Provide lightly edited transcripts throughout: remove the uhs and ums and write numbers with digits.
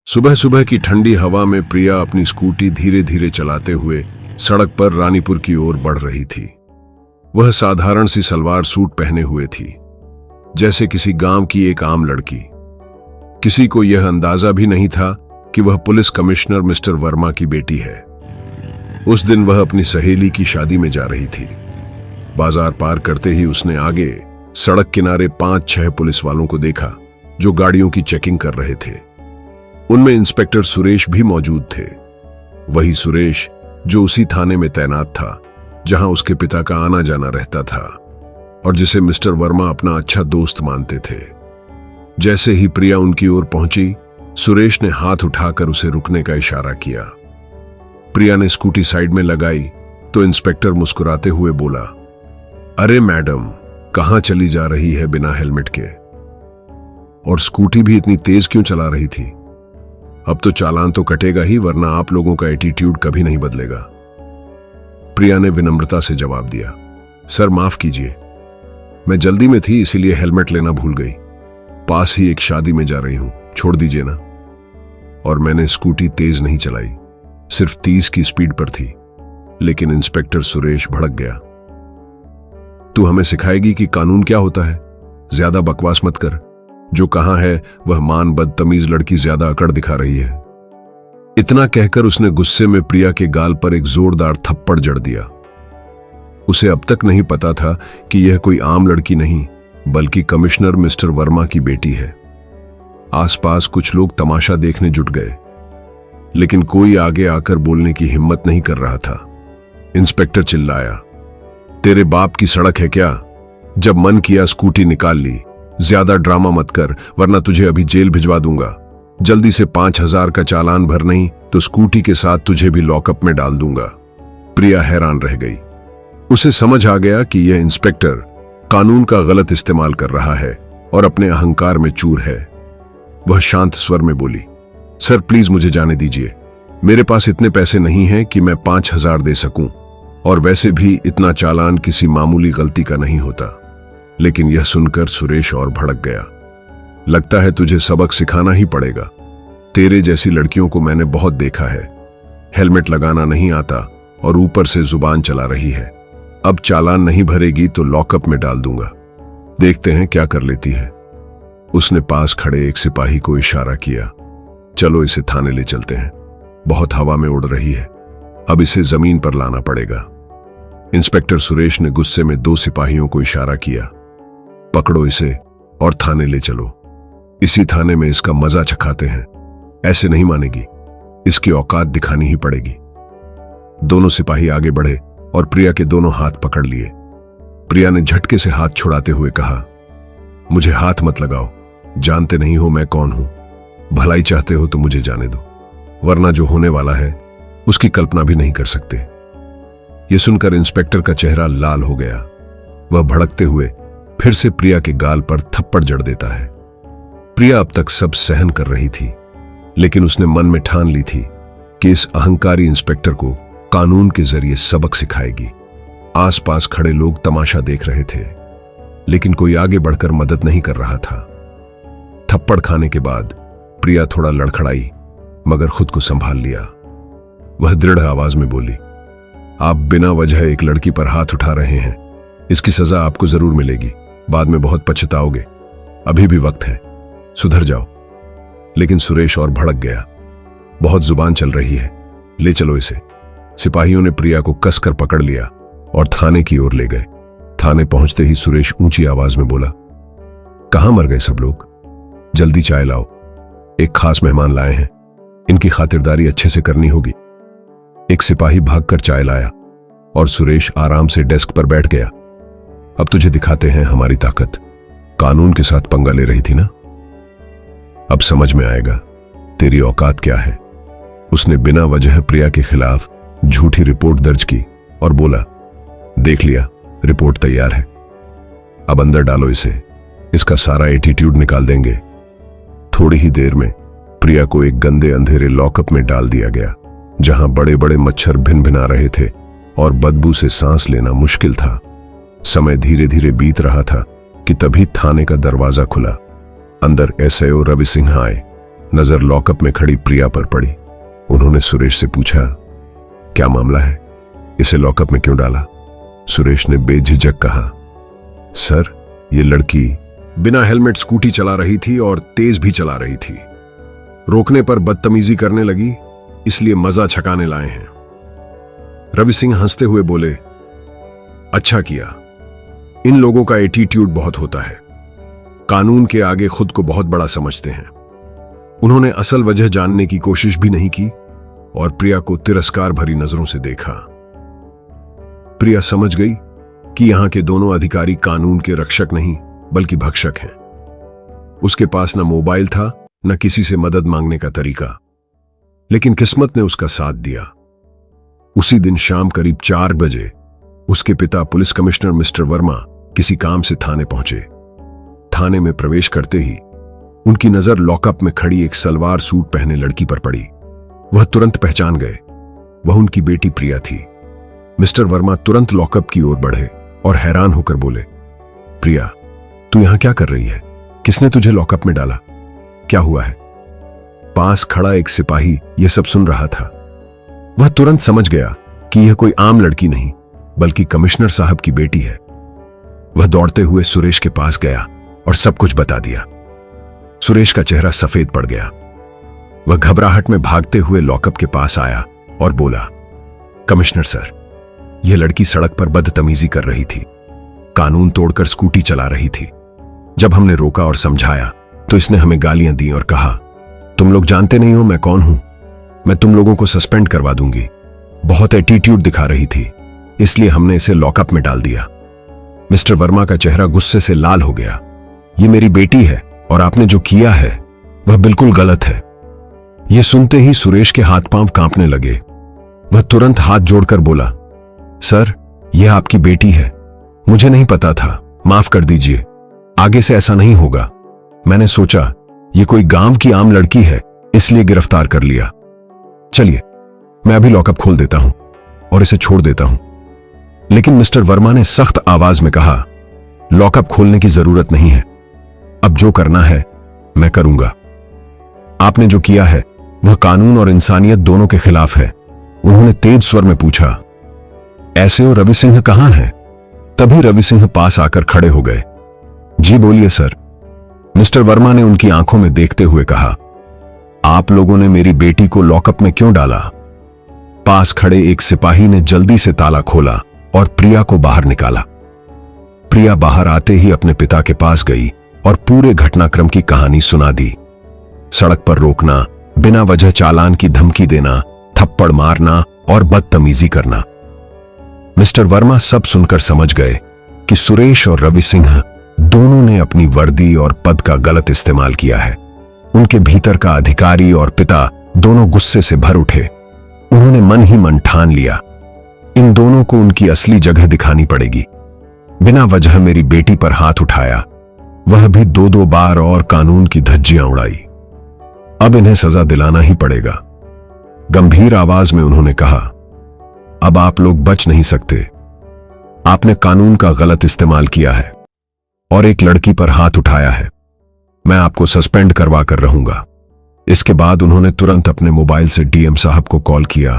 सुबह सुबह की ठंडी हवा में प्रिया अपनी स्कूटी धीरे धीरे चलाते हुए सड़क पर रानीपुर की ओर बढ़ रही थी। वह साधारण सी सलवार सूट पहने हुए थी, जैसे किसी गांव की एक आम लड़की। किसी को यह अंदाजा भी नहीं था कि वह पुलिस कमिश्नर मिस्टर वर्मा की बेटी है। उस दिन वह अपनी सहेली की शादी में जा रही थी। बाजार पार करते ही उसने आगे सड़क किनारे 5-6 पुलिस वालों को देखा जो गाड़ियों की चेकिंग कर रहे थे। उनमें इंस्पेक्टर सुरेश भी मौजूद थे, वही सुरेश जो उसी थाने में तैनात था जहां उसके पिता का आना जाना रहता था और जिसे मिस्टर वर्मा अपना अच्छा दोस्त मानते थे। जैसे ही प्रिया उनकी ओर पहुंची, सुरेश ने हाथ उठाकर उसे रुकने का इशारा किया। प्रिया ने स्कूटी साइड में लगाई तो इंस्पेक्टर मुस्कुराते हुए बोला, अरे मैडम, कहां चली जा रही है बिना हेलमेट के? और स्कूटी भी इतनी तेज क्यों चला रही थी? अब तो चालान तो कटेगा ही, वरना आप लोगों का एटीट्यूड कभी नहीं बदलेगा। प्रिया ने विनम्रता से जवाब दिया, सर माफ कीजिए, मैं जल्दी में थी इसीलिए हेलमेट लेना भूल गई। पास ही एक शादी में जा रही हूं, छोड़ दीजिए ना। और मैंने स्कूटी तेज नहीं चलाई, सिर्फ 30 की स्पीड पर थी। लेकिन इंस्पेक्टर सुरेश भड़क गया, तू हमें सिखाएगी कि कानून क्या होता है? ज्यादा बकवास मत कर। जो कहां है वह मान बदतमीज लड़की ज्यादा अकड़ दिखा रही है। इतना कहकर उसने गुस्से में प्रिया के गाल पर एक जोरदार थप्पड़ जड़ दिया। उसे अब तक नहीं पता था कि यह कोई आम लड़की नहीं बल्कि कमिश्नर मिस्टर वर्मा की बेटी है। आसपास कुछ लोग तमाशा देखने जुट गए, लेकिन कोई आगे आकर बोलने की हिम्मत नहीं कर रहा था। इंस्पेक्टर चिल्लाया, तेरे बाप की सड़क है क्या? जब मन किया स्कूटी निकाल ली। ज्यादा ड्रामा मत कर, वरना तुझे अभी जेल भिजवा दूंगा। जल्दी से 5,000 का चालान भर, नहीं तो स्कूटी के साथ तुझे भी लॉकअप में डाल दूंगा। प्रिया हैरान रह गई। उसे समझ आ गया कि यह इंस्पेक्टर कानून का गलत इस्तेमाल कर रहा है और अपने अहंकार में चूर है। वह शांत स्वर में बोली, सर प्लीज मुझे जाने दीजिए। मेरे पास इतने पैसे नहीं हैं कि मैं 5,000 दे सकूं, और वैसे भी इतना चालान किसी मामूली गलती का नहीं होता। लेकिन यह सुनकर सुरेश और भड़क गया। लगता है तुझे सबक सिखाना ही पड़ेगा। तेरे जैसी लड़कियों को मैंने बहुत देखा है, हेलमेट लगाना नहीं आता और ऊपर से जुबान चला रही है। अब चालान नहीं भरेगी तो लॉकअप में डाल दूंगा, देखते हैं क्या कर लेती है। उसने पास खड़े एक सिपाही को इशारा किया, चलो इसे थाने ले चलते हैं, बहुत हवा में उड़ रही है, अब इसे जमीन पर लाना पड़ेगा। इंस्पेक्टर सुरेश ने गुस्से में 2 सिपाहियों को इशारा किया, पकड़ो इसे और थाने ले चलो। इसी थाने में इसका मजा चखाते हैं। ऐसे नहीं मानेगी, इसकी औकात दिखानी ही पड़ेगी। दोनों सिपाही आगे बढ़े और प्रिया के दोनों हाथ पकड़ लिए। प्रिया ने झटके से हाथ छुड़ाते हुए कहा, मुझे हाथ मत लगाओ, जानते नहीं हो मैं कौन हूं। भलाई चाहते हो तो मुझे जाने दो, वरना जो होने वाला है उसकी कल्पना भी नहीं कर सकते। यह सुनकर इंस्पेक्टर का चेहरा लाल हो गया। वह भड़कते हुए फिर से प्रिया के गाल पर थप्पड़ जड़ देता है। प्रिया अब तक सब सहन कर रही थी, लेकिन उसने मन में ठान ली थी कि इस अहंकारी इंस्पेक्टर को कानून के जरिए सबक सिखाएगी। आसपास खड़े लोग तमाशा देख रहे थे, लेकिन कोई आगे बढ़कर मदद नहीं कर रहा था। थप्पड़ खाने के बाद प्रिया थोड़ा लड़खड़ाई, मगर खुद को संभाल लिया। वह दृढ़ आवाज में बोली, आप बिना वजह एक लड़की पर हाथ उठा रहे हैं, इसकी सजा आपको जरूर मिलेगी। बाद में बहुत पछताओगे, अभी भी वक्त है, सुधर जाओ। लेकिन सुरेश और भड़क गया, बहुत जुबान चल रही है, ले चलो इसे। सिपाहियों ने प्रिया को कसकर पकड़ लिया और थाने की ओर ले गए। थाने पहुंचते ही सुरेश ऊंची आवाज में बोला, कहां मर गए सब लोग? जल्दी चाय लाओ, एक खास मेहमान लाए हैं, इनकी खातिरदारी अच्छे से करनी होगी। एक सिपाही भागकर चाय लाया और सुरेश आराम से डेस्क पर बैठ गया। अब तुझे दिखाते हैं हमारी ताकत। कानून के साथ पंगा ले रही थी ना, अब समझ में आएगा तेरी औकात क्या है। उसने बिना वजह प्रिया के खिलाफ झूठी रिपोर्ट दर्ज की और बोला, देख लिया, रिपोर्ट तैयार है, अब अंदर डालो इसे, इसका सारा एटीट्यूड निकाल देंगे। थोड़ी ही देर में प्रिया को एक गंदे अंधेरे लॉकअप में डाल दिया गया, जहां बड़े बड़े मच्छर भिन भिना रहे थे और बदबू से सांस लेना मुश्किल था। समय धीरे धीरे बीत रहा था कि तभी थाने का दरवाजा खुला। अंदर एसआईओ रवि सिंह आए। नजर लॉकअप में खड़ी प्रिया पर पड़ी। उन्होंने सुरेश से पूछा, क्या मामला है, इसे लॉकअप में क्यों डाला? सुरेश ने बेझिझक कहा, सर ये लड़की बिना हेलमेट स्कूटी चला रही थी और तेज भी चला रही थी। रोकने पर बदतमीजी करने लगी, इसलिए मजा छकाने लाए हैं। रवि सिंह हंसते हुए बोले, अच्छा किया, इन लोगों का एटीट्यूड बहुत होता है, कानून के आगे खुद को बहुत बड़ा समझते हैं। उन्होंने असल वजह जानने की कोशिश भी नहीं की और प्रिया को तिरस्कार भरी नजरों से देखा। प्रिया समझ गई कि यहां के दोनों अधिकारी कानून के रक्षक नहीं बल्कि भक्षक हैं। उसके पास न मोबाइल था न किसी से मदद मांगने का तरीका, लेकिन किस्मत ने उसका साथ दिया। उसी दिन शाम करीब 4 बजे उसके पिता पुलिस कमिश्नर मिस्टर वर्मा किसी काम से थाने पहुंचे। थाने में प्रवेश करते ही उनकी नजर लॉकअप में खड़ी एक सलवार सूट पहने लड़की पर पड़ी। वह तुरंत पहचान गए, वह उनकी बेटी प्रिया थी। मिस्टर वर्मा तुरंत लॉकअप की ओर बढ़े और हैरान होकर बोले, प्रिया तू यहां क्या कर रही है? किसने तुझे लॉकअप में डाला? क्या हुआ है? पास खड़ा एक सिपाही यह सब सुन रहा था। वह तुरंत समझ गया कि यह कोई आम लड़की नहीं बल्कि कमिश्नर साहब की बेटी है। वह दौड़ते हुए सुरेश के पास गया और सब कुछ बता दिया। सुरेश का चेहरा सफेद पड़ गया। वह घबराहट में भागते हुए लॉकअप के पास आया और बोला, कमिश्नर सर, यह लड़की सड़क पर बदतमीजी कर रही थी, कानून तोड़कर स्कूटी चला रही थी। जब हमने रोका और समझाया तो इसने हमें गालियां दी और कहा, तुम लोग जानते नहीं हो मैं कौन हूं, मैं तुम लोगों को सस्पेंड करवा दूंगी। बहुत एटीट्यूड दिखा रही थी, इसलिए हमने इसे लॉकअप में डाल दिया। मिस्टर वर्मा का चेहरा गुस्से से लाल हो गया। यह मेरी बेटी है और आपने जो किया है वह बिल्कुल गलत है। यह सुनते ही सुरेश के हाथ पांव कांपने लगे। वह तुरंत हाथ जोड़कर बोला, सर यह आपकी बेटी है, मुझे नहीं पता था, माफ कर दीजिए, आगे से ऐसा नहीं होगा। मैंने सोचा यह कोई गांव की आम लड़की है इसलिए गिरफ्तार कर लिया। चलिए मैं अभी लॉकअप खोल देता हूं और इसे छोड़ देता हूं। लेकिन मिस्टर वर्मा ने सख्त आवाज में कहा, लॉकअप खोलने की जरूरत नहीं है, अब जो करना है मैं करूंगा। आपने जो किया है वह कानून और इंसानियत दोनों के खिलाफ है। उन्होंने तेज स्वर में पूछा, ऐसे हो रवि सिंह कहां है? तभी रवि सिंह पास आकर खड़े हो गए। जी बोलिए सर। मिस्टर वर्मा ने उनकी आंखों में देखते हुए कहा, आप लोगों ने मेरी बेटी को लॉकअप में क्यों डाला? पास खड़े एक सिपाही ने जल्दी से ताला खोला और प्रिया को बाहर निकाला। प्रिया बाहर आते ही अपने पिता के पास गई और पूरे घटनाक्रम की कहानी सुना दी। सड़क पर रोकना, बिना वजह चालान की धमकी देना, थप्पड़ मारना और बदतमीजी करना। मिस्टर वर्मा सब सुनकर समझ गए कि सुरेश और रवि सिंह दोनों ने अपनी वर्दी और पद का गलत इस्तेमाल किया है। उनके भीतर का अधिकारी और पिता दोनों गुस्से से भर उठे। उन्होंने मन ही मन ठान लिया, इन दोनों को उनकी असली जगह दिखानी पड़ेगी। बिना वजह मेरी बेटी पर हाथ उठाया, वह भी 2-2 बार, और कानून की धज्जियां उड़ाई। अब इन्हें सजा दिलाना ही पड़ेगा। गंभीर आवाज में उन्होंने कहा, अब आप लोग बच नहीं सकते। आपने कानून का गलत इस्तेमाल किया है और एक लड़की पर हाथ उठाया है। मैं आपको सस्पेंड करवा कर रहूंगा। इसके बाद उन्होंने तुरंत अपने मोबाइल से डीएम साहब को कॉल किया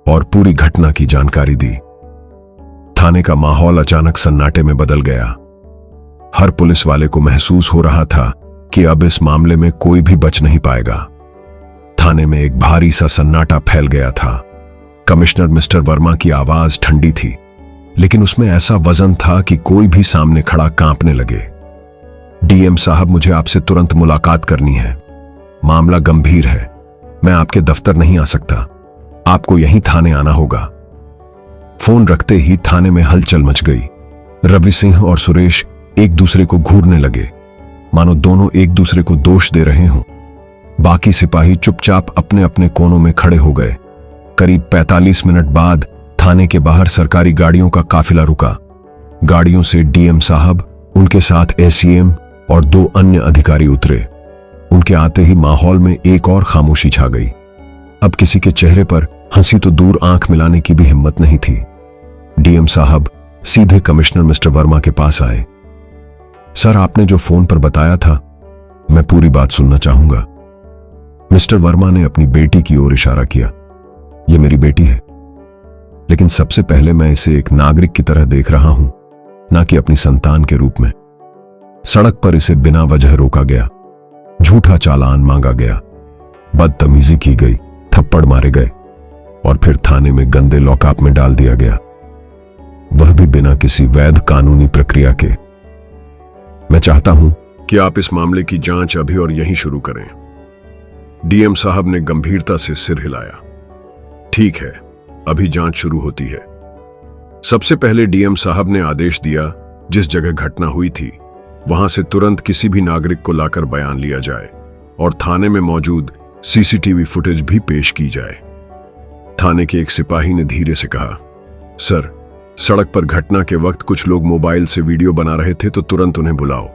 और पूरी घटना की जानकारी दी। थाने का माहौल अचानक सन्नाटे में बदल गया। हर पुलिस वाले को महसूस हो रहा था कि अब इस मामले में कोई भी बच नहीं पाएगा। थाने में एक भारी सा सन्नाटा फैल गया था। कमिश्नर मिस्टर वर्मा की आवाज ठंडी थी, लेकिन उसमें ऐसा वजन था कि कोई भी सामने खड़ा कांपने लगे। डीएम साहब, मुझे आपसे तुरंत मुलाकात करनी है। मामला गंभीर है, मैं आपके दफ्तर नहीं आ सकता, आपको यहीं थाने आना होगा। फोन रखते ही थाने में हलचल मच गई। रवि सिंह और सुरेश एक दूसरे को घूरने लगे, मानो दोनों एक दूसरे को दोष दे रहे हों। बाकी सिपाही चुपचाप अपने अपने कोनों में खड़े हो गए। करीब 45 मिनट बाद थाने के बाहर सरकारी गाड़ियों का काफिला रुका। गाड़ियों से डीएम साहब, उनके साथ एसीएम और 2 अन्य अधिकारी उतरे। उनके आते ही माहौल में एक और खामोशी छा गई। अब किसी के चेहरे पर हंसी तो दूर, आंख मिलाने की भी हिम्मत नहीं थी। डीएम साहब सीधे कमिश्नर मिस्टर वर्मा के पास आए। सर, आपने जो फोन पर बताया था, मैं पूरी बात सुनना चाहूंगा। मिस्टर वर्मा ने अपनी बेटी की ओर इशारा किया। यह मेरी बेटी है, लेकिन सबसे पहले मैं इसे एक नागरिक की तरह देख रहा हूं, ना कि अपनी संतान के रूप में। सड़क पर इसे बिना वजह रोका गया, झूठा चालान मांगा गया, बदतमीजी की गई, थप्पड़ मारे गए और फिर थाने में गंदे लॉकअप में डाल दिया गया, वह भी बिना किसी वैध कानूनी प्रक्रिया के। मैं चाहता हूं कि आप इस मामले की जांच अभी और यहीं शुरू करें। डीएम साहब ने गंभीरता से सिर हिलाया। ठीक है, अभी जांच शुरू होती है। सबसे पहले डीएम साहब ने आदेश दिया, जिस जगह घटना हुई थी वहां से तुरंत किसी भी नागरिक को लाकर बयान लिया जाए और थाने में मौजूद सीसीटीवी फुटेज भी पेश की जाए। थाने के एक सिपाही ने धीरे से कहा, सर, सड़क पर घटना के वक्त कुछ लोग मोबाइल से वीडियो बना रहे थे, तो तुरंत उन्हें बुलाओ।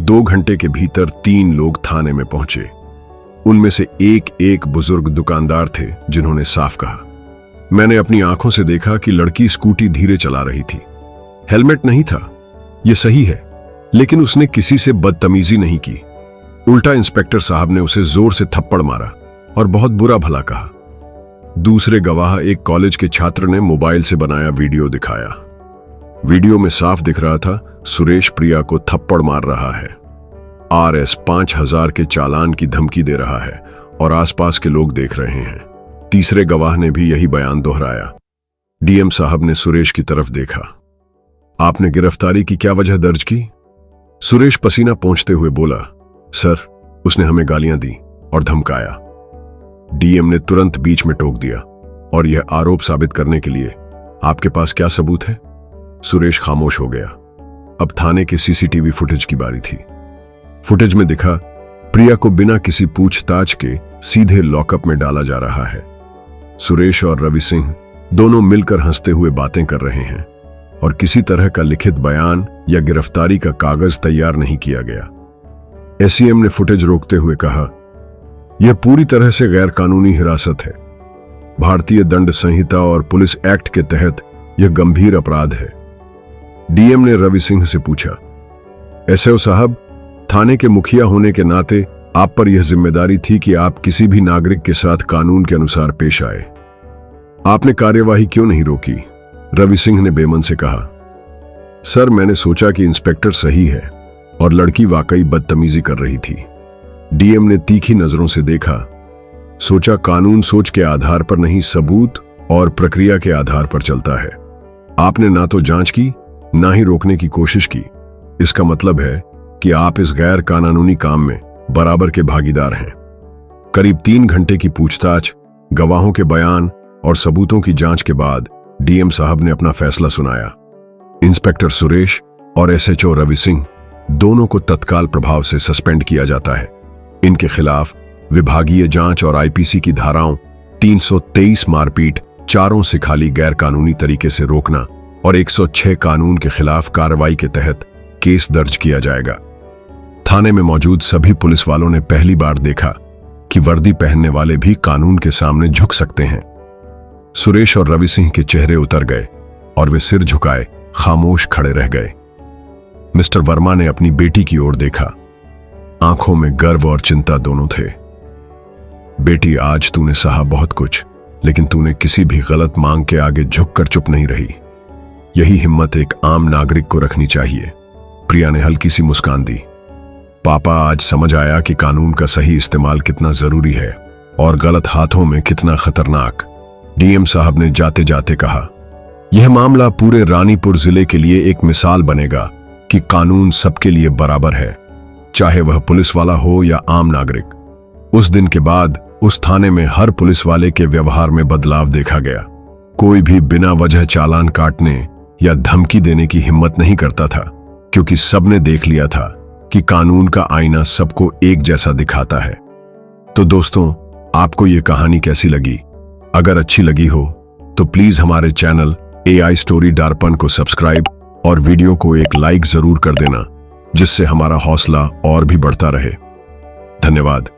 2 घंटे के भीतर 3 लोग थाने में पहुंचे। उनमें से एक बुजुर्ग दुकानदार थे जिन्होंने साफ कहा, मैंने अपनी आंखों से देखा कि लड़की स्कूटी धीरे चला रही थी। हेलमेट नहीं था, यह सही है, लेकिन उसने किसी से बदतमीजी नहीं की। उल्टा इंस्पेक्टर साहब ने उसे जोर से थप्पड़ मारा और बहुत बुरा भला कहा। दूसरे गवाह एक कॉलेज के छात्र ने मोबाइल से बनाया वीडियो दिखाया। वीडियो में साफ दिख रहा था सुरेश प्रिया को थप्पड़ मार रहा है, RS 5000 के चालान की धमकी दे रहा है और आसपास के लोग देख रहे हैं। तीसरे गवाह ने भी यही बयान दोहराया। डीएम साहब ने सुरेश की तरफ देखा। आपने गिरफ्तारी की क्या वजह दर्ज की? सुरेश पसीना पोंछते हुए बोला, सर, उसने हमें गालियां दी और धमकाया। डीएम ने तुरंत बीच में टोक दिया, और यह आरोप साबित करने के लिए आपके पास क्या सबूत है? सुरेश खामोश हो गया। अब थाने के सीसीटीवी फुटेज की बारी थी। फुटेज में दिखा प्रिया को बिना किसी पूछताछ के सीधे लॉकअप में डाला जा रहा है। सुरेश और रवि सिंह दोनों मिलकर हंसते हुए बातें कर रहे हैं और किसी तरह का लिखित बयान या गिरफ्तारी का कागज तैयार नहीं किया गया। एसईएम ने फुटेज रोकते हुए कहा, यह पूरी तरह से गैर कानूनी हिरासत है। भारतीय दंड संहिता और पुलिस एक्ट के तहत यह गंभीर अपराध है। डीएम ने रवि सिंह से पूछा, एसओ साहब, थाने के मुखिया होने के नाते आप पर यह जिम्मेदारी थी कि आप किसी भी नागरिक के साथ कानून के अनुसार पेश आए। आपने कार्यवाही क्यों नहीं रोकी? रवि सिंह ने बेमन से कहा, सर, मैंने सोचा कि इंस्पेक्टर सही है और लड़की वाकई बदतमीजी कर रही थी। डीएम ने तीखी नजरों से देखा। सोचा कानून सोच के आधार पर नहीं, सबूत और प्रक्रिया के आधार पर चलता है। आपने ना तो जांच की, ना ही रोकने की कोशिश की। इसका मतलब है कि आप इस गैर कानूनी काम में बराबर के भागीदार हैं। करीब 3 घंटे की पूछताछ, गवाहों के बयान और सबूतों की जांच के बाद डीएम साहब ने अपना फैसला सुनाया। इंस्पेक्टर सुरेश और एसएचओ रवि सिंह दोनों को तत्काल प्रभाव से सस्पेंड किया जाता है। इनके खिलाफ विभागीय जांच और आईपीसी की धाराओं 323 मारपीट, 4 से खाली गैर कानूनी तरीके से रोकना और 106 कानून के खिलाफ कार्रवाई के तहत केस दर्ज किया जाएगा। थाने में मौजूद सभी पुलिस वालों ने पहली बार देखा कि वर्दी पहनने वाले भी कानून के सामने झुक सकते हैं। सुरेश और रवि सिंह के चेहरे उतर गए और वे सिर झुकाए खामोश खड़े रह गए। मिस्टर वर्मा ने अपनी बेटी की ओर देखा। आंखों में गर्व और चिंता दोनों थे। बेटी, आज तूने सहा बहुत कुछ, लेकिन तूने किसी भी गलत मांग के आगे झुककर चुप नहीं रही। यही हिम्मत एक आम नागरिक को रखनी चाहिए। प्रिया ने हल्की सी मुस्कान दी। पापा, आज समझ आया कि कानून का सही इस्तेमाल कितना जरूरी है और गलत हाथों में कितना खतरनाक। डीएम साहब ने जाते जाते कहा, यह मामला पूरे रानीपुर जिले के लिए एक मिसाल बनेगा कि कानून सबके लिए बराबर है, चाहे वह पुलिस वाला हो या आम नागरिक। उस दिन के बाद उस थाने में हर पुलिस वाले के व्यवहार में बदलाव देखा गया। कोई भी बिना वजह चालान काटने या धमकी देने की हिम्मत नहीं करता था, क्योंकि सबने देख लिया था कि कानून का आईना सबको एक जैसा दिखाता है। तो दोस्तों, आपको यह कहानी कैसी लगी? अगर अच्छी लगी हो तो प्लीज हमारे चैनल AI स्टोरी दर्पण को सब्सक्राइब और वीडियो को एक लाइक जरूर कर देना, जिससे हमारा हौसला और भी बढ़ता रहे। धन्यवाद।